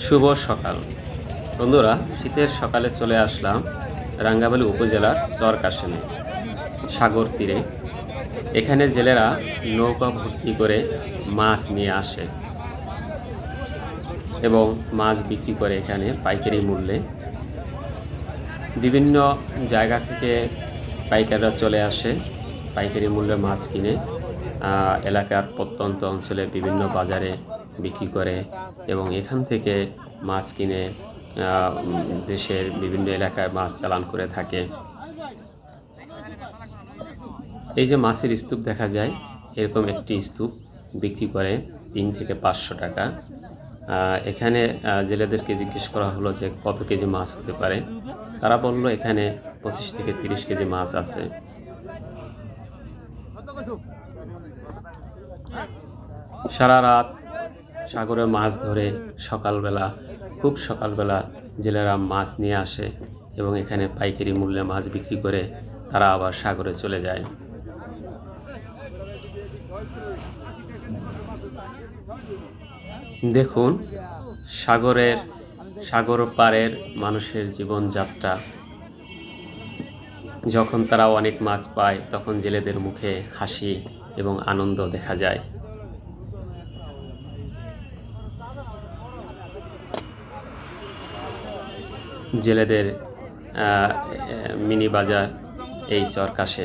শুভ সকাল বন্ধুরা, শীতের সকালে চলে আসলাম রাঙ্গামালী উপজেলার চরকাশনে সাগর তীরে। এখানে জেলেরা নৌকা ভর্তি করে মাছ নিয়ে আসে এবং মাছ বিক্রি করে এখানে পাইকারি মূল্যে। বিভিন্ন জায়গা থেকে পাইকাররা চলে আসে পাইকারি মূল্যে মাছ কিনে এলাকার প্রত্যন্ত অঞ্চলে বিভিন্ন বাজারে বিক্রি করে এবং এখান থেকে মাছ কিনে দেশের বিভিন্ন এলাকায় মাছ চালান করে থাকে। এই যে মাছের স্তূপ দেখা যায়, এরকম একটি স্তূপ বিক্রি করে 3 থেকে 500 টাকা। এখানে জেলেদেরকে জিজ্ঞেস করা হলো যে কত কেজি মাছ হতে পারে। তারা বলল এখানে 25 থেকে 30 কেজি মাছ আছে। সারা রাত সাগরে মাছ ধরে খুব সকালবেলা জেলেরা মাছ নিয়ে আসে এবং এখানে পাইকারি মূল্যে মাছ বিক্রি করে তারা আবার সাগরে চলে যায়। দেখুন সাগর পাড়ের মানুষের জীবনযাত্রা। যখন তারা অনেক মাছ পায় তখন জেলেদের মুখে হাসি এবং আনন্দ দেখা যায়। জেলেদের মিনি বাজার এই চরকাশে।